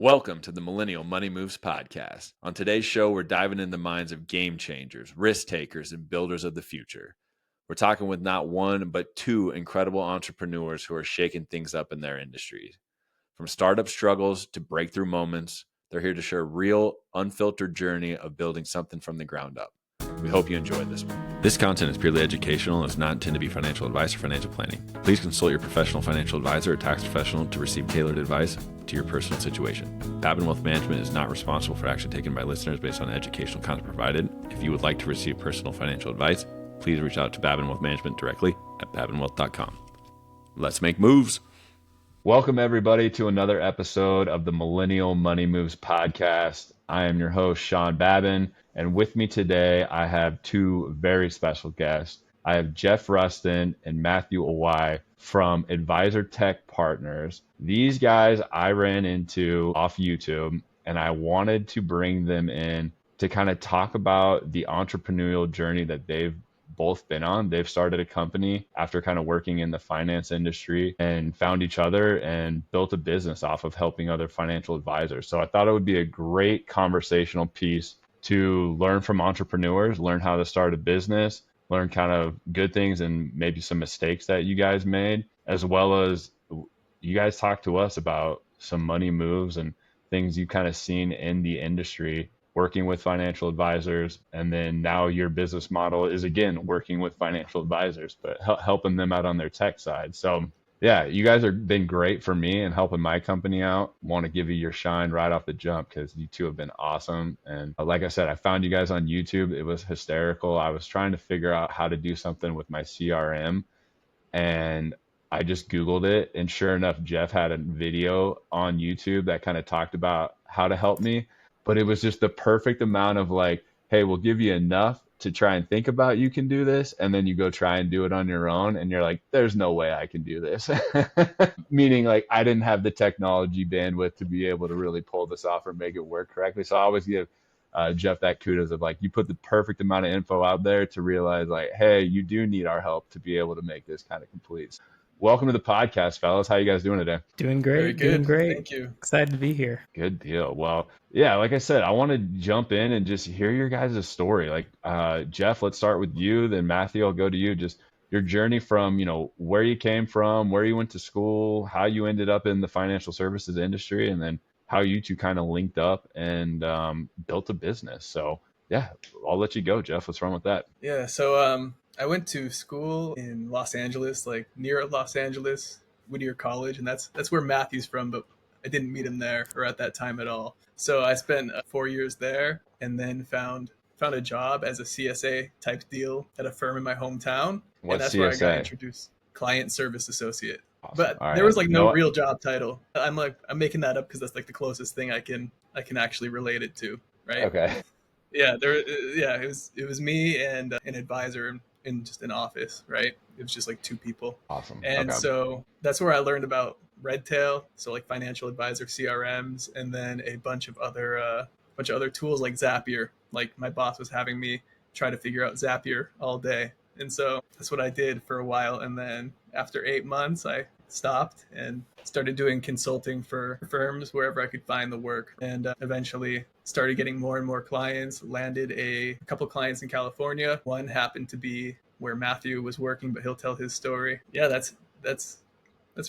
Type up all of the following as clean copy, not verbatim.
Welcome to the Millennial Money Moves podcast. On today's show, we're diving into the minds of game changers, risk takers, and builders of the future. We're talking with not one, but two incredible entrepreneurs who are shaking things up in their industries. From startup struggles to breakthrough moments, they're here to share a real, unfiltered journey of building something from the ground up. We hope you enjoyed this one. This content is purely educational and is not intended to be financial advice or financial planning. Please consult your professional financial advisor or tax professional to receive tailored advice to your personal situation. Babin Wealth Management is not responsible for action taken by listeners based on the educational content provided. If you would like to receive personal financial advice, please reach out to Babin Wealth Management directly at babinwealth.com. Let's make moves. Welcome, everybody, to another episode of the Millennial Money Moves podcast. I am your host, Sean Babin, and with me today, I have two very special guests. I have Jeff Rusin and Matthew Awai from Advisor Tech Partners. These guys I ran into off YouTube, and I wanted to bring them in to kind of talk about the entrepreneurial journey that they've both been on. They've started a company after kind of working in the finance industry and found each other and built a business off of helping other financial advisors. So I thought it would be a great conversational piece to learn from entrepreneurs, learn how to start a business, learn kind of good things and maybe some mistakes that you guys made, as well as you guys talk to us about some money moves and things you've kind of seen in the industry working with financial advisors. And then now your business model is, again, working with financial advisors, but helping them out on their tech side. So yeah, you guys have been great for me and helping my company out. Want to give you your shine right off the jump because you two have been awesome. And like I said, I found you guys on YouTube. It was hysterical. I was trying to figure out how to do something with my CRM, and I just Googled it. And sure enough, Jeff had a video on YouTube that kind of talked about how to help me. But it was just the perfect amount of like, hey, we'll give you enough to try and think about you can do this. And then you go try and do it on your own. And you're like, there's no way I can do this. Meaning like I didn't have the technology bandwidth to be able to really pull this off or make it work correctly. So I always give Jeff that kudos of like, you put the perfect amount of info out there to realize like, hey, you do need our help to be able to make this kind of complete. Welcome to the podcast, fellas. How you guys doing today? Doing great. Very good. Doing great. Thank you. Excited to be here. Good deal. Well, yeah, like I said, I want to jump in and just hear your guys' story. Like, Jeff, let's start with you. Then Matthew, I'll go to you. Just your journey from, where you came from, where you went to school, how you ended up in the financial services industry, and then how you two kind of linked up and built a business. So yeah, I'll let you go, Jeff. What's wrong with that? Yeah. So I went to school in Los Angeles, like near Los Angeles, Whittier College, and that's where Matthew's from, but I didn't meet him there or at that time at all. So I spent 4 years there and then found a job as a CSA type deal at a firm in my hometown. What's and that's CSA? where I got introduced. Client Service Associate. Awesome. But All there right. was like no real job title. I'm making that up because that's like the closest thing I can actually relate it to, right? Okay. Yeah, it was me and an advisor in just an office, right? It was just like two people. Awesome. And Okay. so that's where I learned about Redtail, so like financial advisor CRMs, and then a bunch of other tools like Zapier. Like my boss was having me try to figure out Zapier all day. And so that's what I did for a while. And then after 8 months, I stopped and started doing consulting for firms wherever I could find the work, and eventually started getting more and more clients, landed a couple clients in California. One happened to be where Matthew was working, but he'll tell his story. Yeah, that's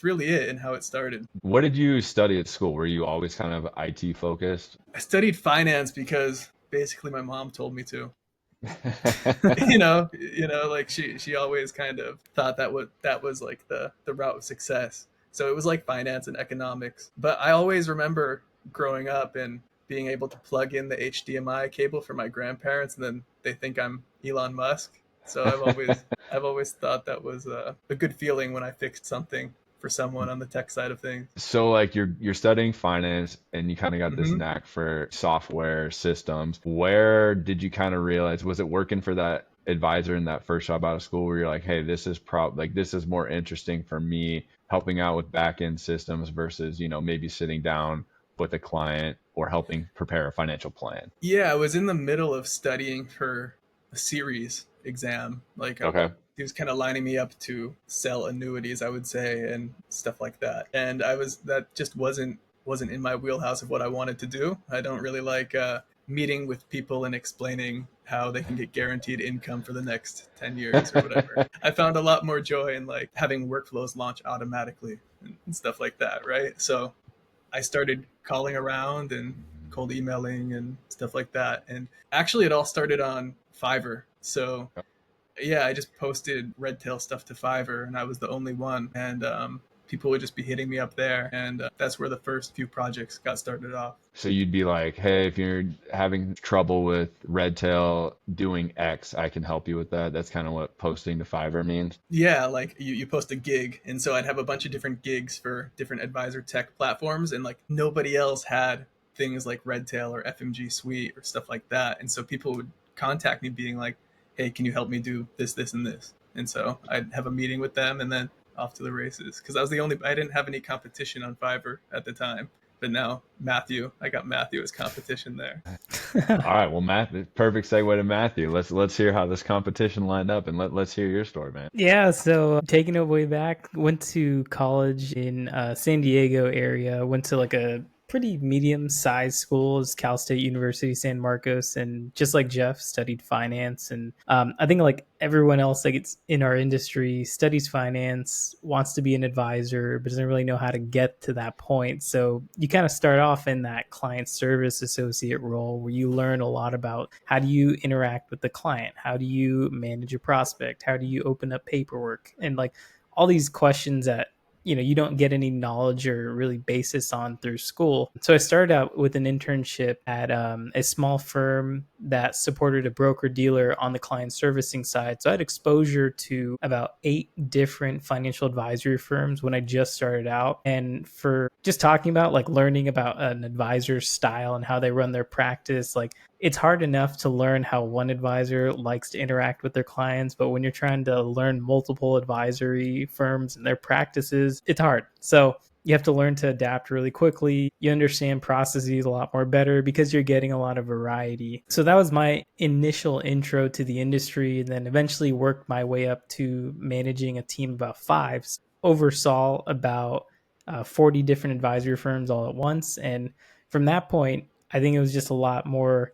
really it and how it started. What did you study at school? Were you always kind of IT focused? I studied finance because basically my mom told me to. Like she always kind of thought that was like the route of success. So it was like finance and economics. But I always remember growing up and being able to plug in the HDMI cable for my grandparents, and then they think I'm Elon Musk. So I've always thought that was a good feeling when I fixed something for someone on the tech side of things. So like you're studying finance and you kind of got this Mhm. knack for software systems. Where did you kind of realize, was it working for that advisor in that first job out of school where you're like, hey, this is more interesting for me helping out with back end systems versus, maybe sitting down with a client or helping prepare a financial plan? Yeah, I was in the middle of studying for a series exam. Okay. He was kind of lining me up to sell annuities, I would say, and stuff like that. And that just wasn't wasn't in my wheelhouse of what I wanted to do. I don't really like meeting with people and explaining how they can get guaranteed income for the next 10 years or whatever. I found a lot more joy in like having workflows launch automatically and stuff like that, right? So I started calling around and cold emailing and stuff like that. And actually, it all started on Fiverr. So yeah, I just posted red tail stuff to Fiverr, and I was the only one. And people would just be hitting me up there, and that's where the first few projects got started off. So you'd be like, hey, if you're having trouble with Redtail doing X, I can help you with that. That's kind of what posting to Fiverr means. Yeah, like you post a gig, and so I'd have a bunch of different gigs for different advisor tech platforms, and like nobody else had things like Redtail or FMG Suite or stuff like that. And so people would contact me being like, hey, can you help me do this, this, and this? And so I'd have a meeting with them and then off to the races. Because I didn't have any competition on Fiverr at the time. But now I got Matthew as competition there. All right, well, Matt, perfect segue to Matthew. Let's hear how this competition lined up, and let's hear your story, man. Yeah, so taking it way back, went to college in San Diego area, went to like a pretty medium-sized school, is Cal State University, San Marcos, and just like Jeff, studied finance. And I think like everyone else, like it's in our industry, studies finance, wants to be an advisor, but doesn't really know how to get to that point. So you kind of start off in that client service associate role where you learn a lot about how do you interact with the client, how do you manage a prospect, how do you open up paperwork, and like all these questions that you don't get any knowledge or really basis on through school. So I started out with an internship at a small firm that supported a broker dealer on the client servicing side. So I had exposure to about 8 different financial advisory firms when I just started out. And for just talking about like learning about an advisor's style and how they run their practice, like it's hard enough to learn how one advisor likes to interact with their clients, but when you're trying to learn multiple advisory firms and their practices, it's hard. So you have to learn to adapt really quickly. You understand processes a lot more better because you're getting a lot of variety. So that was my initial intro to the industry, and then eventually worked my way up to managing a team of about 5. Oversaw about 40 different advisory firms all at once. And from that point, I think it was just a lot more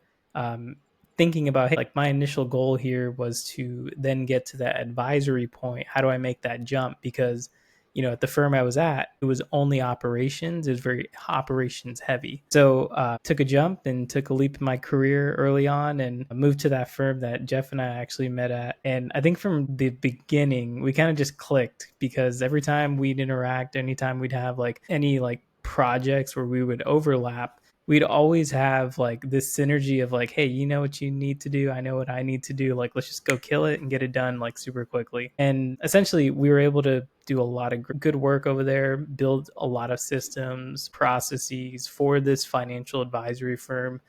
thinking about, hey, like my initial goal here was to then get to that advisory point. How do I make that jump? Because at the firm I was at, it was only operations. It was very operations heavy. So took a jump and took a leap in my career early on and moved to that firm that Jeff and I actually met at. And I think from the beginning, we kind of just clicked because every time we'd interact, anytime we'd have like any like projects where we would overlap, we'd always have like this synergy of like, hey, you know what you need to do, I know what I need to do, like let's just go kill it and get it done like super quickly. And essentially we were able to do a lot of good work over there, build a lot of systems, processes for this financial advisory firm,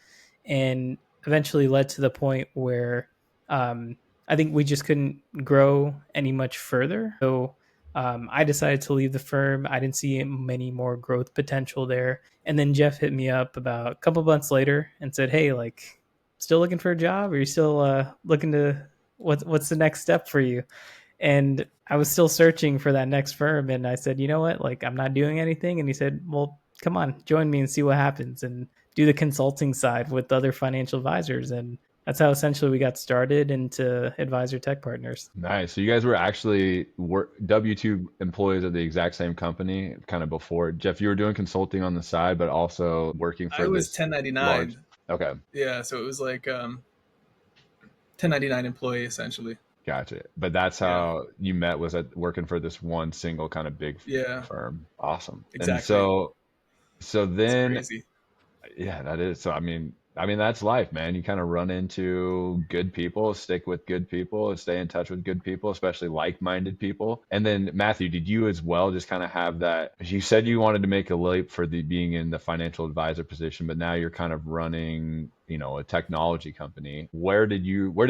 and eventually led to the point where I think we just couldn't grow any much further. So I decided to leave the firm. I didn't see many more growth potential there. And then Jeff hit me up about a couple months later and said, hey, like, still looking for a job? Or are you still looking to, what's the next step for you? And I was still searching for that next firm. And I said, you know what, like, I'm not doing anything. And he said, well, come on, join me and see what happens and do the consulting side with other financial advisors. And that's how essentially we got started into Advisor Tech Partners. Nice. So you guys were actually W-2 employees of the exact same company kind of before. Jeff, you were doing consulting on the side, but also working I for was this 1099. large. Okay. Yeah, so it was like 1099 employee essentially. Gotcha. But that's Yeah. how you met, was at working for this one single kind of big Yeah, firm. Awesome. And exactly. so It's then, crazy. yeah, that is. So I mean that's life, man. You kind of run into good people, stick with good people, stay in touch with good people, especially like-minded people. And then Matthew, did you as well just kind of have that? You said you wanted to make a leap for the being in the financial advisor position, but now you're kind of running, a technology company. Where did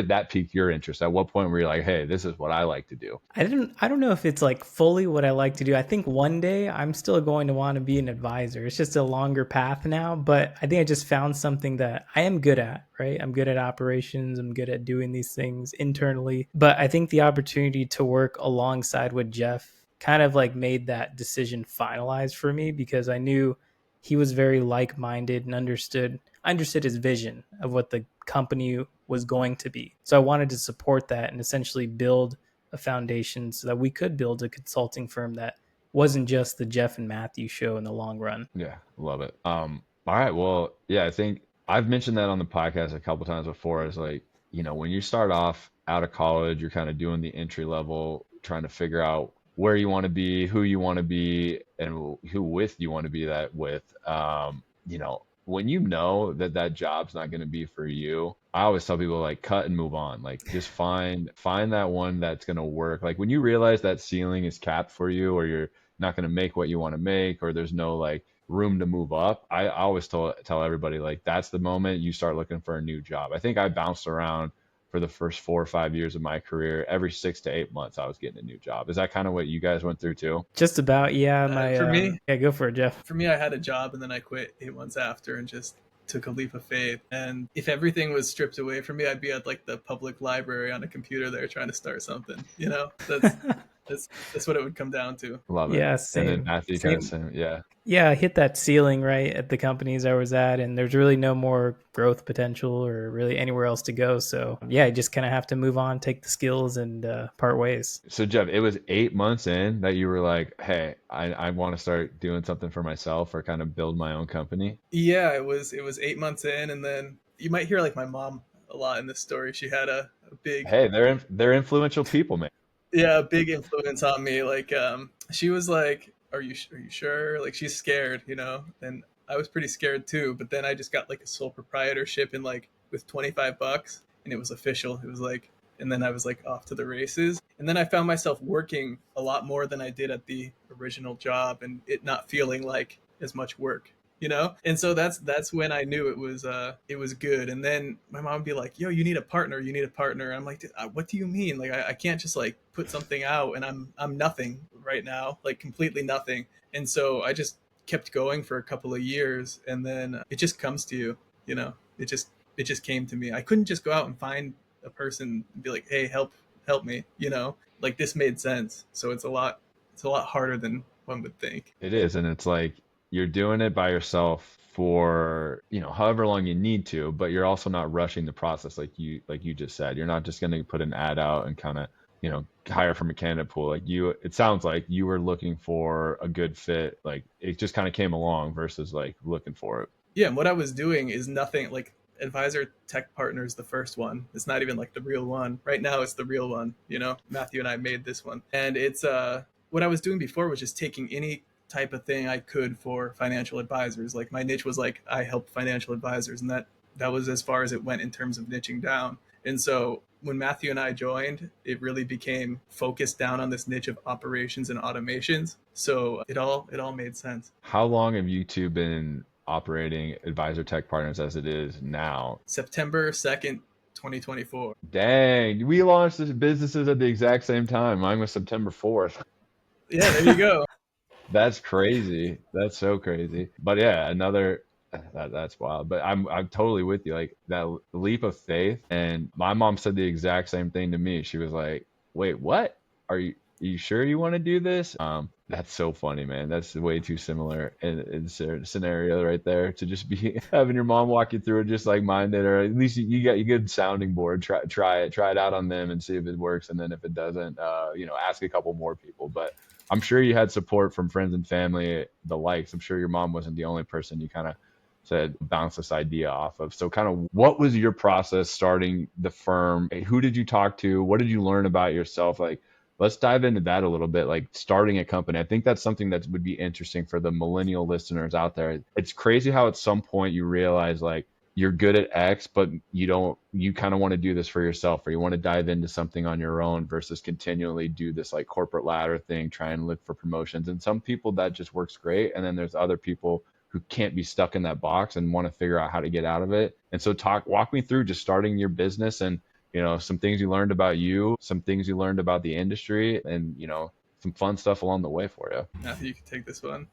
that pique your interest? At what point were you like, hey, this is what I like to do? I don't know if it's like fully what I like to do. I think one day I'm still going to want to be an advisor. It's just a longer path now, but I think I just found something that I am good at, right? I'm good at operations. I'm good at doing these things internally, but I think the opportunity to work alongside with Jeff kind of like made that decision finalized for me because I knew he was very like-minded and I understood his vision of what the company was going to be. So I wanted to support that and essentially build a foundation so that we could build a consulting firm that wasn't just the Jeff and Matthew show in the long run. Yeah, love it. All right, well, yeah, I think I've mentioned that on the podcast a couple times before. Is like, when you start off out of college, you're kind of doing the entry level, trying to figure out where you want to be, who you want to be, and who with you want to be that with. When you know that that job's not going to be for you, I always tell people like cut and move on. Like just find that one that's going to work. Like when you realize that ceiling is capped for you, or you're not going to make what you want to make, or there's no like room to move up. I always tell everybody like that's the moment you start looking for a new job. I think I bounced around for the first 4 or 5 years of my career. Every 6 to 8 months, I was getting a new job. Is that kind of what you guys went through too? Just about, yeah. For me, Yeah, go for it, Jeff. for me, I had a job and then I quit 8 months after and just took a leap of faith. And if everything was stripped away from me, I'd be at like the public library on a computer there trying to start something. That's what it would come down to. Love it. Yeah, And same. then Matthew kind of same. Yeah. Yeah, I hit that ceiling right at the companies I was at, and there's really no more growth potential or really anywhere else to go. So yeah, you just kind of have to move on, take the skills, and part ways. So Jeff, it was 8 months in that you were like, hey, I want to start doing something for myself or kind of build my own company. Yeah, it was 8 months in, and then you might hear like my mom a lot in this story. She had a big Hey, they're influential people, man. yeah, a big influence on me. Like she was like, are you sure? Like she's scared, and I was pretty scared too. But then I just got like a sole proprietorship in like with $25, and it was official. It was like, and then I was like off to the races. And then I found myself working a lot more than I did at the original job, and it not feeling like as much work. And so that's when I knew it was good. And then my mom would be like, yo, you need a partner, I'm like, what do you mean? Like I can't just like put something out and I'm nothing right now, like completely nothing. And so I just kept going for a couple of years, and then it just comes to you. It just came to me. I couldn't just go out and find a person and be like, hey, help me. Like this made sense. So it's a lot harder than one would think. It is, and it's like you're doing it by yourself for, however long you need to, but you're also not rushing the process like you just said. You're not just going to put an ad out and kind of, hire from a candidate pool. Like it sounds like you were looking for a good fit. Like it just kind of came along versus like looking for it. Yeah, and what I was doing is nothing like Advisor Tech Partner is the first one. It's not even like the real one. Right now it's the real one, Matthew and I made this one. And it's what I was doing before was just taking any type of thing I could for financial advisors. Like my niche was like I help financial advisors, and that was as far as it went in terms of niching down. And so when Matthew and I joined, it really became focused down on this niche of operations and automations. So it all made sense. How long have you two been operating Advisor Tech Partners as it is now? September 2nd, 2024. Dang, we launched this businesses at the exact same time. Mine was September 4th. Yeah, there you go. That's crazy. That's so crazy. But yeah, that's wild. But I'm totally with you. Like that leap of faith. And my mom said the exact same thing to me. She was like, "Wait, what? Are you sure you want to do this?" That's so funny, man. That's way too similar in scenario right there to just be having your mom walk you through it, just like mine did, or at least you got your good sounding board. Try it out on them and see if it works. And then if it doesn't, ask a couple more people. But I'm sure you had support from friends and family, the likes. I'm sure your mom wasn't the only person you kind of said bounce this idea off of. So kind of what was your process starting the firm? Who did you talk to? What did you learn about yourself? Like, let's dive into that a little bit, like starting a company. I think that's something that would be interesting for the millennial listeners out there. It's crazy how at some point you realize like you're good at X, but you kind of want to do this for yourself, or you want to dive into something on your own versus continually do this like corporate ladder thing, try and look for promotions. And some people that just works great. And then there's other people who can't be stuck in that box and want to figure out how to get out of it. And so walk me through just starting your business and, some things you learned about you, some things you learned about the industry, and, some fun stuff along the way for you. Matthew, you can take this one.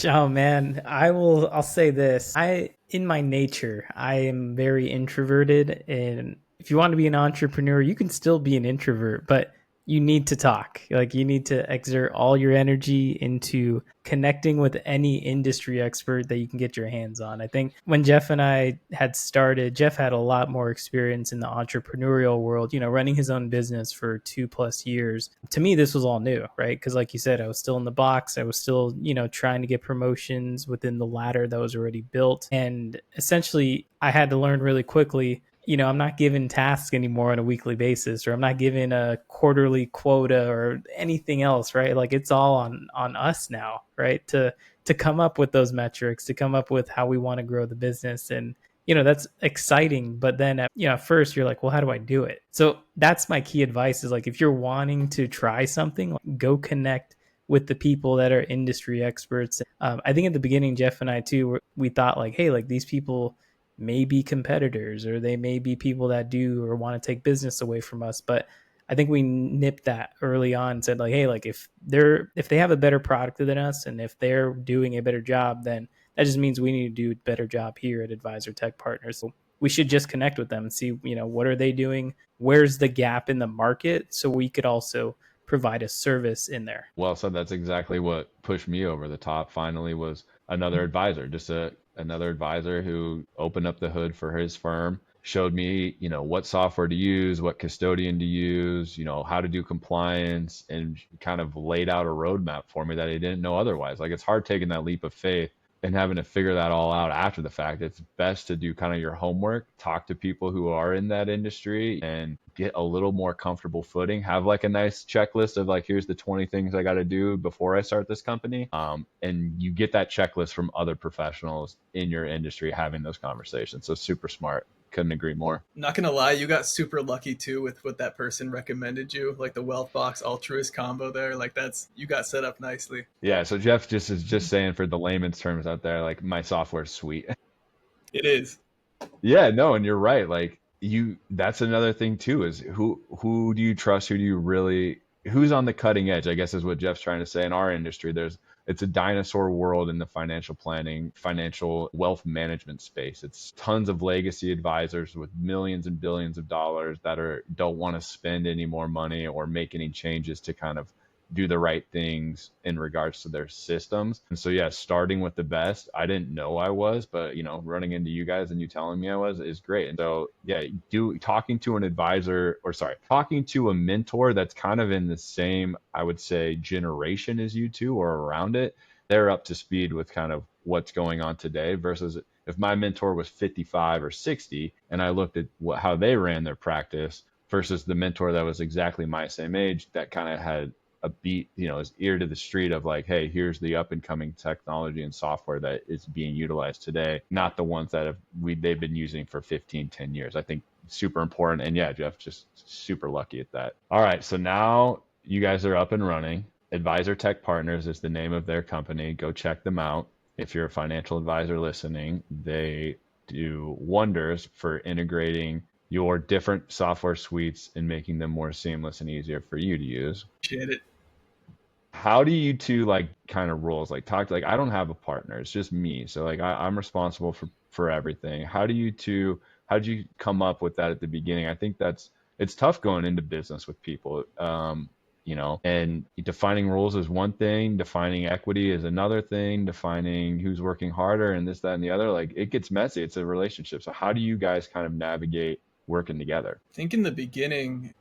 Oh man, I'll say this. In my nature, I am very introverted, and if you want to be an entrepreneur, you can still be an introvert, but you need to talk. Like you need to exert all your energy into connecting with any industry expert that you can get your hands on. I think when Jeff and I had started, Jeff had a lot more experience in the entrepreneurial world, running his own business for 2+ years. To me, this was all new, right? Because like you said, I was still in the box. I was still, trying to get promotions within the ladder that was already built. And essentially, I had to learn really quickly, I'm not given tasks anymore on a weekly basis, or I'm not given a quarterly quota or anything else, right? Like it's all on us now, right? To come up with those metrics, to come up with how we want to grow the business. And that's exciting, but then at first you're like, well, how do I do it? So that's my key advice is like, if you're wanting to try something, like, go connect with the people that are industry experts. I think at the beginning, Jeff and I too, we thought like, hey, like these people may be competitors, or they may be people that do or want to take business away from us. But I think we nipped that early on and said like, hey, like if they have a better product than us, and if they're doing a better job, then that just means we need to do a better job here at Advisor Tech Partners. So we should just connect with them and see, what are they doing? Where's the gap in the market? So we could also provide a service in there. Well said. That's exactly what pushed me over the top finally, was another advisor, just another advisor who opened up the hood for his firm, showed me, what software to use, what custodian to use, how to do compliance, and kind of laid out a roadmap for me that I didn't know otherwise. Like it's hard taking that leap of faith and having to figure that all out after the fact. It's best to do kind of your homework, talk to people who are in that industry, and get a little more comfortable footing. Have like a nice checklist of like, here's the 20 things I got to do before I start this company. And you get that checklist from other professionals in your industry having those conversations. So super smart. Couldn't agree more. Not gonna lie, you got super lucky too with what that person recommended you, like the Wealth Box Altruist combo there. Like you got set up nicely. Yeah. So Jeff is just saying, for the layman's terms out there, like my software's sweet. It is. Yeah, no, and you're right. Like that's another thing too, is who do you trust? Who's on the cutting edge, I guess is what Jeff's trying to say. In our industry, it's a dinosaur world in the financial planning, financial wealth management space. It's tons of legacy advisors with millions and billions of dollars that don't want to spend any more money or make any changes to kind of do the right things in regards to their systems. And so, yeah, starting with the best, I didn't know I was, but running into you guys and you telling me I was is great. And so, yeah, talking to an advisor, or sorry, talking to a mentor that's kind of in the same, I would say, generation as you two or around it, they're up to speed with kind of what's going on today, versus if my mentor was 55 or 60 and I looked at how they ran their practice versus the mentor that was exactly my same age, that kind of had a beat, his ear to the street of like, hey, here's the up and coming technology and software that is being utilized today, not the ones that they've been using for 15-10 years. I think super important. And yeah, Jeff, just super lucky at that. All right, so now you guys are up and running. Advisor Tech Partners is the name of their company. Go check them out. If you're a financial advisor listening, they do wonders for integrating your different software suites and making them more seamless and easier for you to use. Appreciate it. How do you two like kind of roles? Like I don't have a partner. It's just me. So like I'm responsible for everything. How'd you come up with that at the beginning? I think it's tough going into business with people. And defining roles is one thing, defining equity is another thing, defining who's working harder and this, that, and the other. Like it gets messy. It's a relationship. So how do you guys kind of navigate working together? I think in the beginning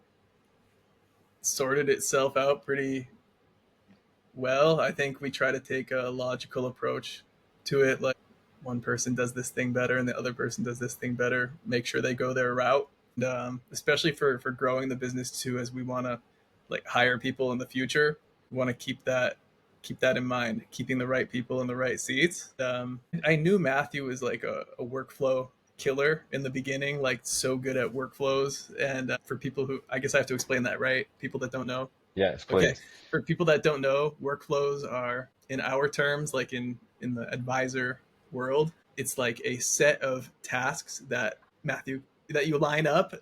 sorted itself out pretty well. I think we try to take a logical approach to it. Like one person does this thing better and the other person does this thing better. Make sure they go their route. And, especially for growing the business too, as we want to like hire people in the future. We want to keep that in mind, keeping the right people in the right seats. I knew Matthew was like a workflow killer in the beginning, like so good at workflows. And for people who, I guess I have to explain that, right? People that don't know. Yes, please. Okay. For people that don't know, workflows are, in our terms, like in the advisor world, it's like a set of tasks that you line up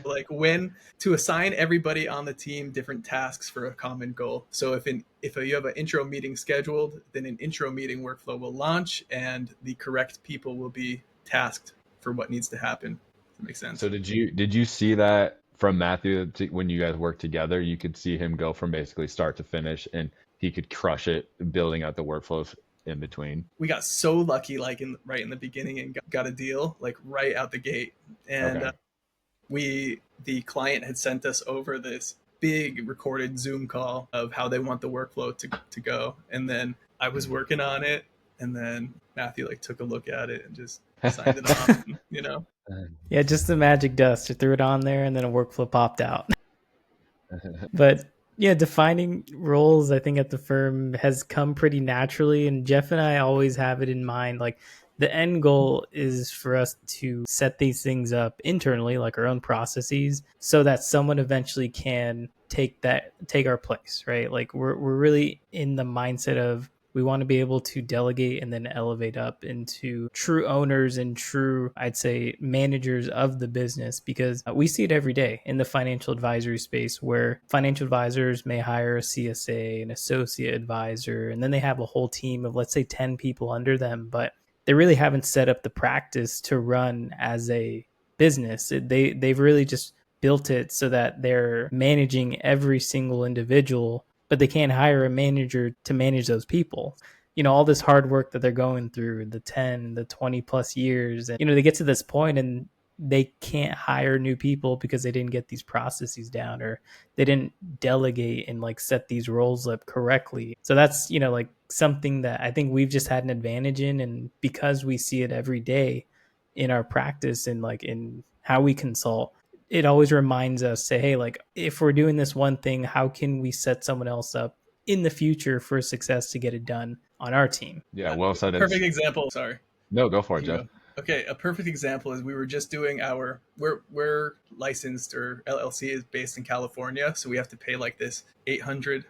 like when to assign everybody on the team different tasks for a common goal. So if you have an intro meeting scheduled, then an intro meeting workflow will launch and the correct people will be tasked for what needs to happen. Does that make sense? So did you see that from Matthew when you guys worked together, you could see him go from basically start to finish, and he could crush it building out the workflows in between. We got so lucky, like right in the beginning, and got a deal like right out the gate. And Okay. the client had sent us over this big recorded Zoom call of how they want the workflow to go. And then I was working on it, and then Matthew like took a look at it and just signed it off, and, you know. Yeah, just the magic dust. You threw it on there and then a workflow popped out. But yeah, defining roles, I think, at the firm has come pretty naturally. And Jeff and I always have it in mind. Like, the end goal is for us to set these things up internally, like our own processes, so that someone eventually can take our place, right? Like, we're really in the mindset of we want to be able to delegate and then elevate up into true owners and true, I'd say, managers of the business, because we see it every day in the financial advisory space where financial advisors may hire a CSA, an associate advisor, and then they have a whole team of, let's say, 10 people under them, but they really haven't set up the practice to run as a business. They've really just built it so that they're managing every single individual, but they can't hire a manager to manage those people. All this hard work that they're going through, the 10, the 20 plus years, and, they get to this point and they can't hire new people because they didn't get these processes down, or they didn't delegate and like set these roles up correctly. So that's, like something that I think we've just had an advantage in. And because we see it every day in our practice and like in how we consult, it always reminds us, say, hey, like if we're doing this one thing, how can we set someone else up in the future for success to get it done on our team? Yeah, well said. Perfect example. Sorry. No, go for it, Jeff. Go. Okay, a perfect example is we were just doing we're licensed, or LLC is based in California, so we have to pay like this $800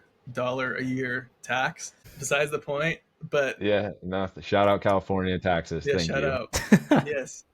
a year tax. Besides the point, but yeah, no, shout out California taxes. Yeah, Thank shout you. out. Yes,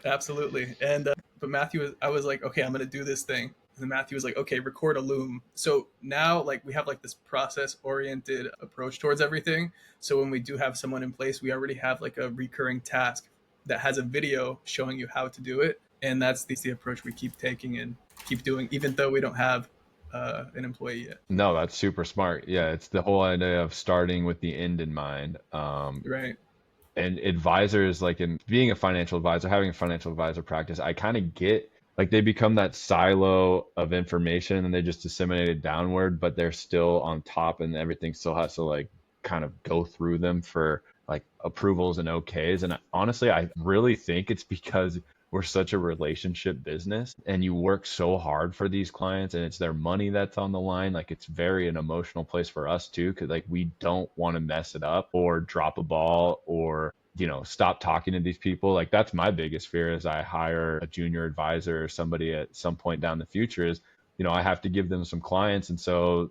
absolutely. And but Matthew, I was like, okay, I'm gonna do this thing. And Matthew was like, okay, record a loom. So now, like, we have like this process-oriented approach towards everything. So when we do have someone in place, we already have like a recurring task that has a video showing you how to do it. And that's the approach we keep taking and keep doing, even though we don't have an employee yet. No, that's super smart. Yeah, it's the whole idea of starting with the end in mind. Right. And advisors, like in being a financial advisor, having a financial advisor practice, I kind of get like they become that silo of information and they just disseminate it downward, but they're still on top and everything still has to like kind of go through them for like approvals and okays. And honestly, I really think it's because we're such a relationship business and you work so hard for these clients and it's their money that's on the line. Like it's very an emotional place for us too, because like we don't want to mess it up or drop a ball or stop talking to these people. Like that's my biggest fear as I hire a junior advisor or somebody at some point down the future is, I have to give them some clients. And so,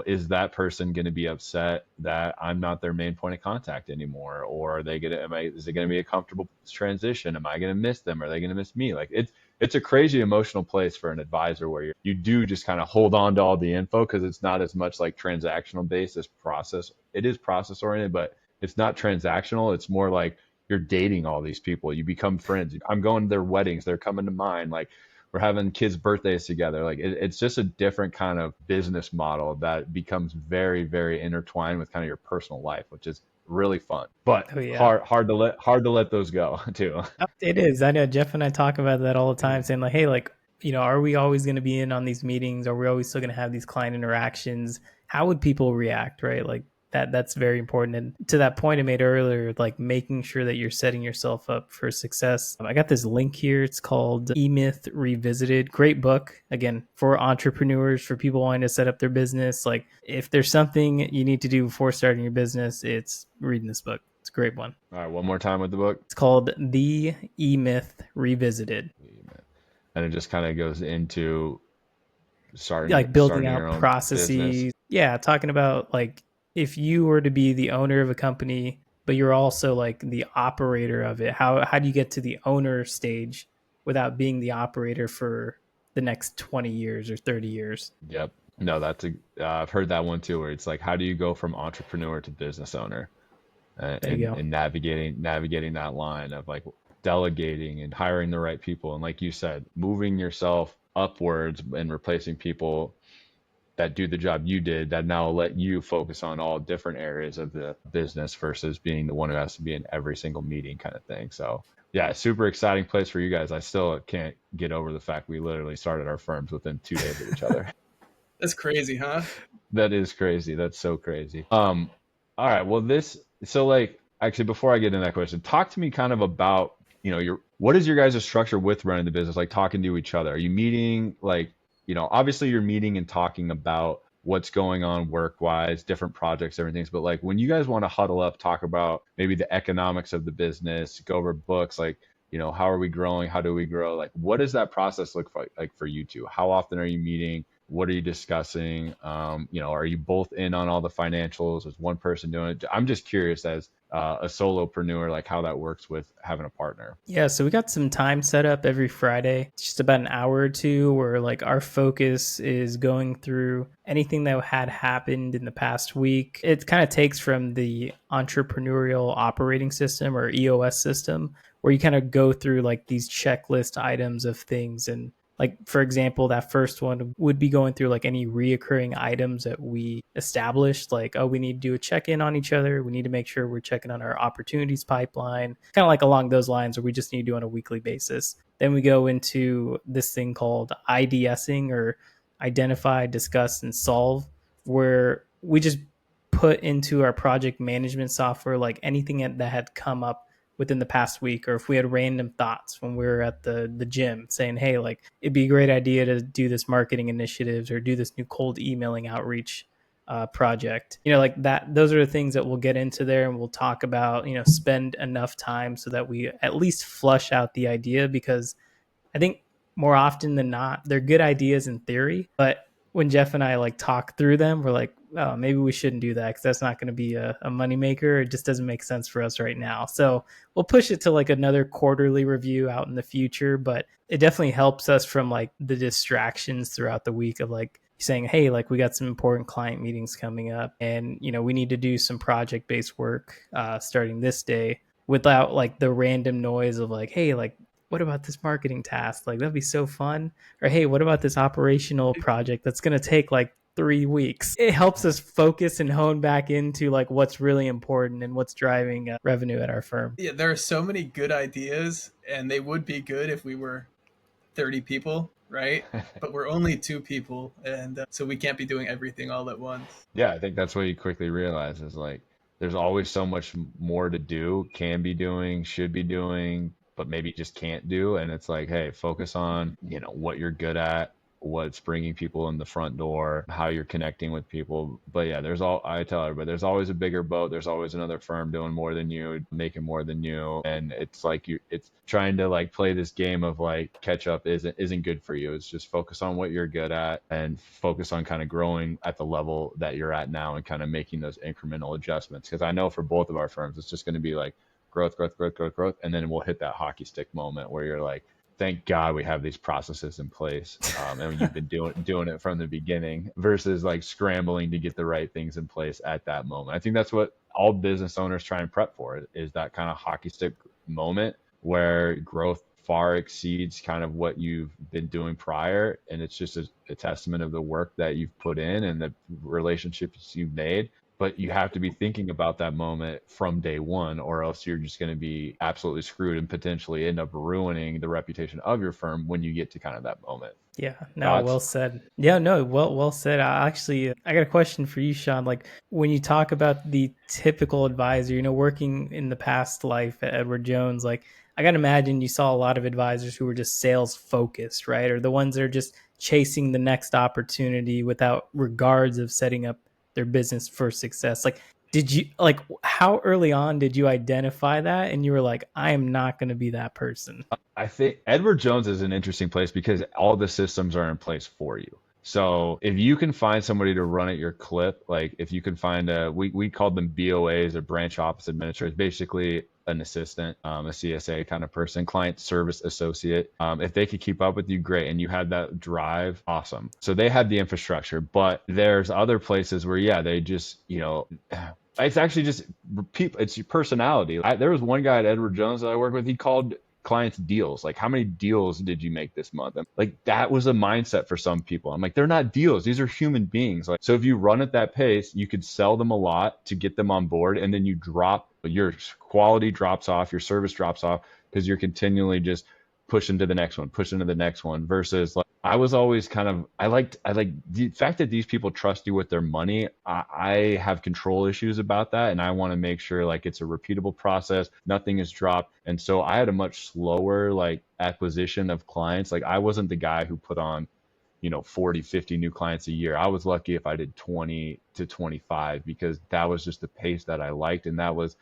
is that person going to be upset that I'm not their main point of contact anymore? Or are they going to, is it going to be a comfortable transition? Am I going to miss them? Are they going to miss me? Like it's a crazy emotional place for an advisor where you do just kind of hold on to all the info because it's not as much like transactional based as process. It is process oriented, but it's not transactional. It's more like you're dating all these people. You become friends. I'm going to their weddings. They're coming to mine. Like we're having kids' birthdays together. Like it's just a different kind of business model that becomes very, very intertwined with kind of your personal life, which is really fun, but hard to let those go too. It is. I know Jeff and I talk about that all the time, saying like, hey, like, are we always going to be in on these meetings? Are we always still going to have these client interactions? How would people react, right? Like that's very important. And to that point I made earlier, like making sure that you're setting yourself up for success. I got this link here. It's called E-Myth Revisited. Great book, again, for entrepreneurs, for people wanting to set up their business. Like if there's something you need to do before starting your business, it's reading this book. It's a great one. All right, one more time with the book. It's called The E-Myth Revisited. And it just kind of goes into building out out processes. Business. Yeah, talking about like if you were to be the owner of a company, but you're also like the operator of it, how do you get to the owner stage without being the operator for the next 20 years or 30 years? Yep. No, I've heard that one too, where it's like, how do you go from entrepreneur to business owner? And navigating that line of like delegating and hiring the right people. And like you said, moving yourself upwards and replacing people that do the job you did, that now let you focus on all different areas of the business versus being the one who has to be in every single meeting kind of thing. So yeah, super exciting place for you guys. I still can't get over the fact we literally started our firms within 2 days of each other. That's crazy, huh? That is crazy. That's so crazy. All right. Well, so like, actually, before I get into that question, talk to me kind of about, what is your guys' structure with running the business, like talking to each other? Are you meeting, like, obviously you're meeting and talking about what's going on work-wise, different projects, different things, but like when you guys want to huddle up, talk about maybe the economics of the business, go over books, like, how are we growing? How do we grow? Like, what does that process look like for you two? How often are you meeting? What are you discussing? Are you both in on all the financials? Is one person doing it? I'm just curious as a solopreneur, like how that works with having a partner. Yeah, so we got some time set up every Friday. It's just about an hour or two where like our focus is going through anything that had happened in the past week. It kind of takes from the entrepreneurial operating system or EOS system where you kind of go through like these checklist items of things. And like, for example, that first one would be going through like any reoccurring items that we established, like, oh, we need to do a check-in on each other. We need to make sure we're checking on our opportunities pipeline, kind of like along those lines where we just need to do on a weekly basis. Then we go into this thing called IDSing, or identify, discuss, and solve, where we just put into our project management software like anything that had come up within the past week, or if we had random thoughts when we were at the gym saying, hey, like it'd be a great idea to do this marketing initiatives or do this new cold emailing outreach project, like that. Those are the things that we'll get into there, and we'll talk about, spend enough time so that we at least flush out the idea, because I think more often than not, they're good ideas in theory, but when Jeff and I like talk through them, we're like, oh, maybe we shouldn't do that because that's not going to be a moneymaker. It just doesn't make sense for us right now. So we'll push it to like another quarterly review out in the future, but it definitely helps us from like the distractions throughout the week of like saying, hey, like we got some important client meetings coming up, and we need to do some project-based work starting this day, without like the random noise of like, hey, like what about this marketing task? Like that'd be so fun. Or hey, what about this operational project that's going to take like 3 weeks? It helps us focus and hone back into like what's really important and what's driving revenue at our firm. Yeah, there are so many good ideas, and they would be good if we were 30 people, right? But we're only 2 people, and so we can't be doing everything all at once. Yeah, I think that's what you quickly realize is like there's always so much more to do, can be doing, should be doing, but maybe just can't do. And it's like, hey, focus on, what you're good at, what's bringing people in the front door, how you're connecting with people. But yeah, I tell everybody, there's always a bigger boat. There's always another firm doing more than you, making more than you. And it's like it's trying to like play this game of like catch up isn't good for you. It's just focus on what you're good at and focus on kind of growing at the level that you're at now and kind of making those incremental adjustments. Because I know for both of our firms, it's just going to be like growth, and then we'll hit that hockey stick moment where you're like, thank God we have these processes in place, and you've been doing it from the beginning, versus like scrambling to get the right things in place at that moment. I think that's what all business owners try and prep for, is that kind of hockey stick moment where growth far exceeds kind of what you've been doing prior, and it's just a testament of the work that you've put in and the relationships you've made. But you have to be thinking about that moment from day one, or else you're just going to be absolutely screwed and potentially end up ruining the reputation of your firm when you get to kind of that moment. Yeah, no, Thoughts? well said. Yeah, no, well said. I got a question for you, Sean. Like when you talk about the typical advisor, working in the past life at Edward Jones, like I got to imagine you saw a lot of advisors who were just sales focused, right? Or the ones that are just chasing the next opportunity without regards of setting up their business for success. Like, how early on did you identify that and you were like, I am not going to be that person? I think Edward Jones is an interesting place because all the systems are in place for you. So if you can find somebody to run at your clip, like if you can find we called them BOAs, or branch office administrators, basically an assistant, a CSA kind of person, client service associate. If they could keep up with you, great. And you had that drive, awesome. So they had the infrastructure, but there's other places where, yeah, they just, it's actually just people, it's your personality. There was one guy at Edward Jones that I worked with, he called clients deals? Like, how many deals did you make this month? And like, that was a mindset for some people. I'm like, they're not deals. These are human beings. Like, so if you run at that pace, you could sell them a lot to get them on board. And then you drop, your quality drops off, your service drops off because you're continually just pushing to the next one, pushing to the next one versus like, I was always kind of, I like the fact that these people trust you with their money. I have control issues about that. And I want to make sure like it's a repeatable process. Nothing is dropped. And so I had a much slower like acquisition of clients. Like I wasn't the guy who put on, 40, 50 new clients a year. I was lucky if I did 20 to 25 because that was just the pace that I liked. And that was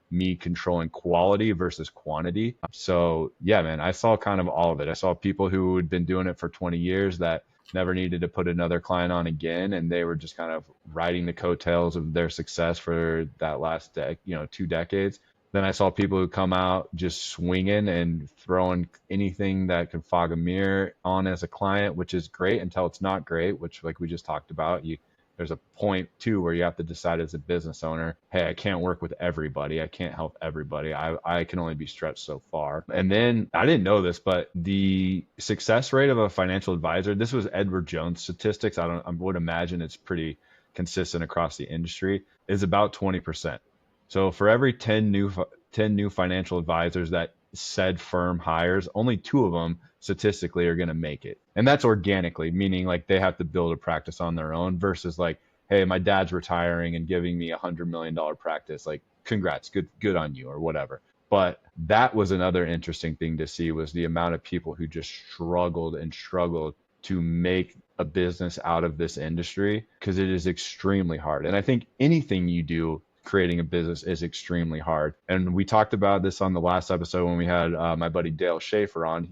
me controlling quality versus quantity. So yeah, man, I saw kind of all of it. I saw people who had been doing it for 20 years that never needed to put another client on again. And they were just kind of riding the coattails of their success for that last, 2 decades. Then I saw people who come out just swinging and throwing anything that could fog a mirror on as a client, which is great until it's not great, which like we just talked about, there's a point too where you have to decide as a business owner, hey, I can't work with everybody. I can't help everybody. I can only be stretched so far. And then I didn't know this, but the success rate of a financial advisor, this was Edward Jones statistics. I would imagine it's pretty consistent across the industry, is about 20%. So for every 10 new financial advisors that said firm hires, only 2 of them statistically are going to make it. And that's organically, meaning like they have to build a practice on their own versus like, hey, my dad's retiring and giving me $100 million practice. Like, congrats, good on you or whatever. But that was another interesting thing to see was the amount of people who just struggled to make a business out of this industry because it is extremely hard. And I think anything you do creating a business is extremely hard. And we talked about this on the last episode when we had my buddy Dale Schaefer on.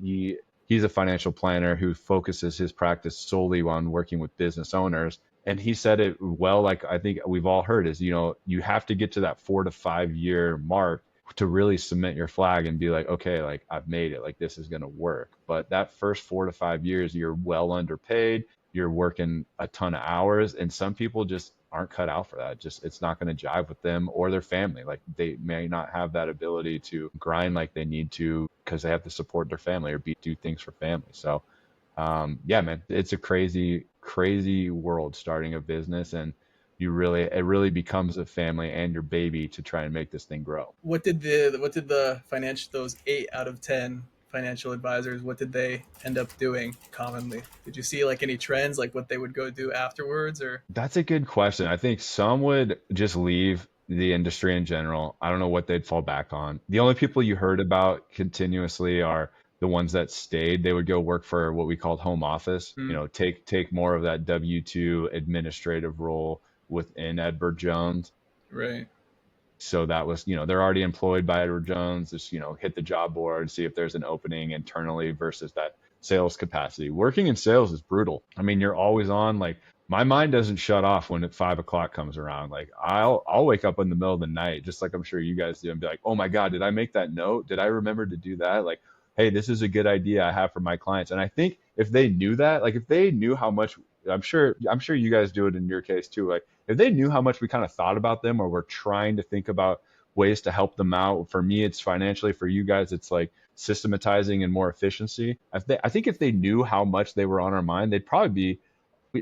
He's a financial planner who focuses his practice solely on working with business owners. And he said it well, like I think we've all heard is, you have to get to that 4 to 5 year mark to really cement your flag and be like, okay, like I've made it, like this is going to work. But that first 4 to 5 years, you're well underpaid, you're working a ton of hours, and some people just aren't cut out for that. Just it's not going to jive with them or their family. Like they may not have that ability to grind like they need to because they have to support their family or do things for family. So yeah, man, it's a crazy world starting a business, and it really becomes a family and your baby to try and make this thing grow. What did the financial, those 8 out of 10 financial advisors, what did they end up doing commonly? Did you see like any trends, like what they would go do afterwards? Or That's a good question. I think some would just leave the industry in general. I don't know what they'd fall back on. The only people you heard about continuously are the ones that stayed. They would go work for what we called home office, take more of that W-2 administrative role within Edward Jones. right. So that was, they're already employed by Edward Jones, just, hit the job board, see if there's an opening internally versus that sales capacity. Working in sales is brutal. I mean, you're always on, like my mind doesn't shut off when 5 o'clock comes around. Like I'll wake up in the middle of the night, just like I'm sure you guys do, and be like, oh my God, did I make that note? Did I remember to do that? Like, hey, this is a good idea I have for my clients. And I think if they knew that, like if they knew how much, I'm sure you guys do it in your case too. Like if they knew how much we kind of thought about them or we're trying to think about ways to help them out. For me, it's financially. For you guys, it's like systematizing and more efficiency. I think if they knew how much they were on our mind, they'd probably be,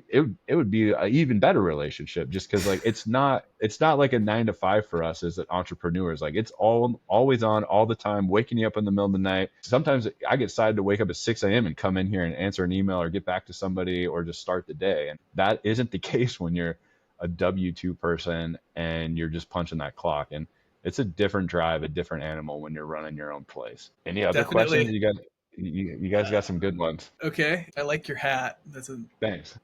it would be an even better relationship just because like it's not like a 9 to 5 for us as entrepreneurs. Like it's always on all the time, waking you up in the middle of the night. Sometimes I get excited to wake up at 6 a.m. and come in here and answer an email or get back to somebody or just start the day. And that isn't the case when you're a W-2 person and you're just punching that clock. And it's a different drive, a different animal when you're running your own place. Any other Definitely. questions? You guys got some good ones. Okay, I like your hat. Thanks.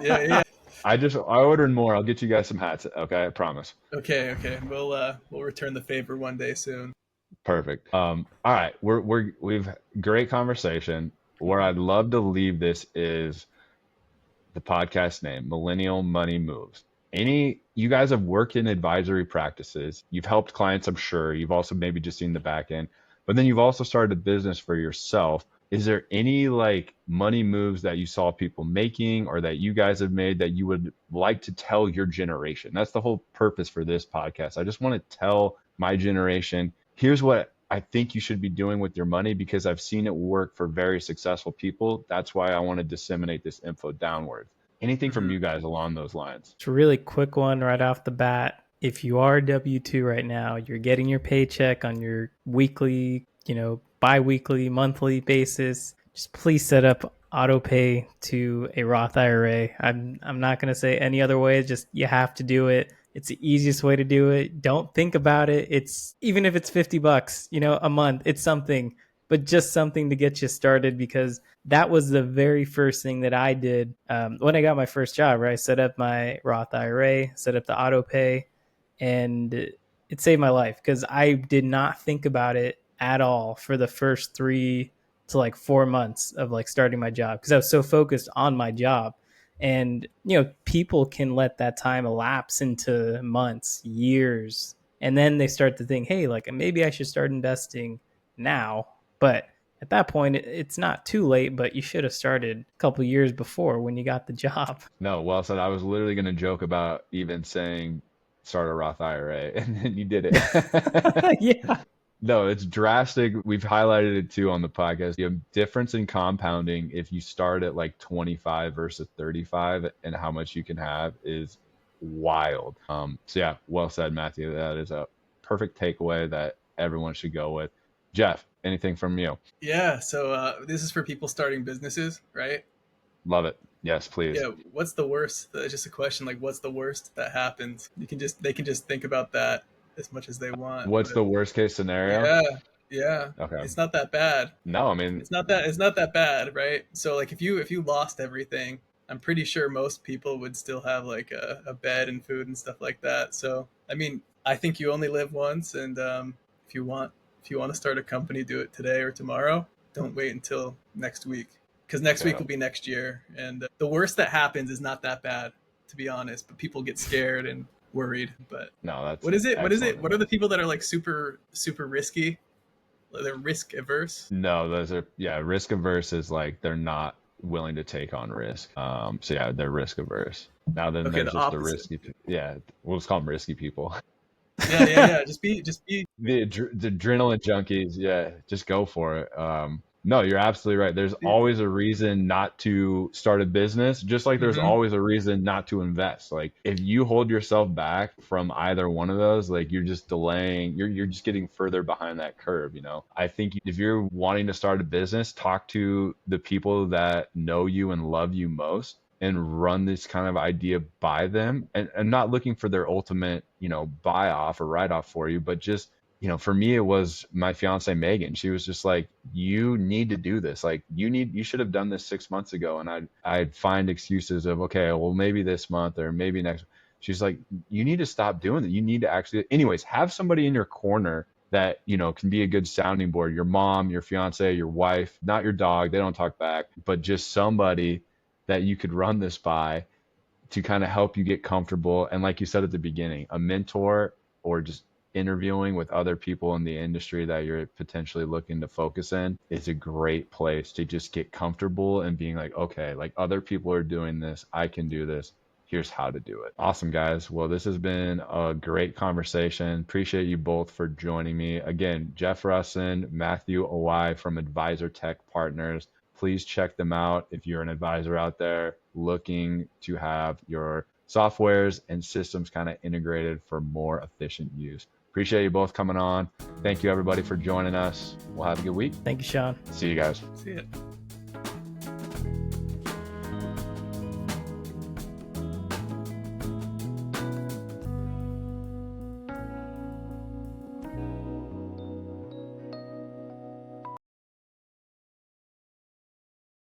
Yeah. I ordered more. I'll get you guys some hats. Okay, I promise. Okay. We'll return the favor one day soon. Perfect. All right, we've great conversation. Where I'd love to leave this is the podcast name, Millennial Money Moves. You guys have worked in advisory practices. You've helped clients, I'm sure. You've also maybe just seen the back end, but then you've also started a business for yourself. Is there any like money moves that you saw people making or that you guys have made that you would like to tell your generation? That's the whole purpose for this podcast. I just want to tell my generation, here's what I think you should be doing with your money, because I've seen it work for very successful people. That's why I want to disseminate this info downwards. Anything from you guys along those lines? It's a really quick one right off the bat. If you are W-2 right now, you're getting your paycheck on your weekly, bi-weekly, monthly basis. Just please set up auto pay to a Roth IRA. I'm not going to say any other way. Just you have to do it. It's the easiest way to do it. Don't think about it. It's even if it's $50, a month, it's something, but just something to get you started, because that was the very first thing that I did when I got my first job, right? I set up my Roth IRA, set up the auto pay, and it saved my life because I did not think about it at all for the first 3 to like 4 months of like starting my job, because I was so focused on my job. And, people can let that time elapse into months, years, and then they start to think, hey, like maybe I should start investing now. But at that point, it's not too late, but you should have started a couple of years before when you got the job. No, well said. I was literally going to joke about even saying start a Roth IRA, and then you did it. Yeah. No, it's drastic. We've highlighted it too on the podcast. The difference in compounding, if you start at like 25 versus 35, and how much you can have is wild. So yeah, well said, Matthew. That is a perfect takeaway that everyone should go with. Jeff, anything from you? Yeah. So this is for people starting businesses, right? Love it. Yes, please. Yeah. What's the worst? Just a question. Like, what's the worst that happens? They can just think about that as much as they want. What's the worst case scenario? Yeah. Yeah. Okay. It's not that bad. No, I mean, it's not that bad, right? So like if you lost everything, I'm pretty sure most people would still have like a bed and food and stuff like that. So I mean, I think you only live once, and if you want to start a company, do it today or tomorrow. Don't wait until next week, because next week will be next year. And the worst that happens is not that bad, to be honest. But people get scared and worried. But no, that's what is it? What is it? excellent. What are the people that are like super risky? They're risk averse. No, those are, yeah, risk averse is like they're not willing to take on risk. So yeah, they're risk averse. Now then, Okay, there's the just the opposite. risky. Yeah, we'll just call them risky people. Yeah. Just be. The adrenaline junkies. Yeah, just go for it. No, you're absolutely right. There's always a reason not to start a business, just like there's always a reason not to invest. Like if you hold yourself back from either one of those, like you're just delaying, you're just getting further behind that curve, I think if you're wanting to start a business, talk to the people that know you and love you most, and run this kind of idea by them, and not looking for their ultimate, buy off or write off for you, but just, for me, it was my fiance, Megan. She was just like, you need to do this. Like you should have done this 6 months ago. And I'd find excuses of, okay, well, maybe this month or maybe next. She's like, you need to stop doing that. You need to actually, anyways, have somebody in your corner that, can be a good sounding board. Your mom, your fiance, your wife, not your dog. They don't talk back, but just somebody that you could run this by to kind of help you get comfortable. And like you said at the beginning, a mentor, or just interviewing with other people in the industry that you're potentially looking to focus in, is a great place to just get comfortable and being like, okay, like other people are doing this, I can do this. Here's how to do it. Awesome, guys. Well, this has been a great conversation. Appreciate you both for joining me. Again, Jeff Rusin, Matthew Awai from Advisor Tech Partners. Please check them out if you're an advisor out there looking to have your softwares and systems kind of integrated for more efficient use. Appreciate you both coming on. Thank you, everybody, for joining us. We'll have a good week. Thank you, Sean. See you guys. See it.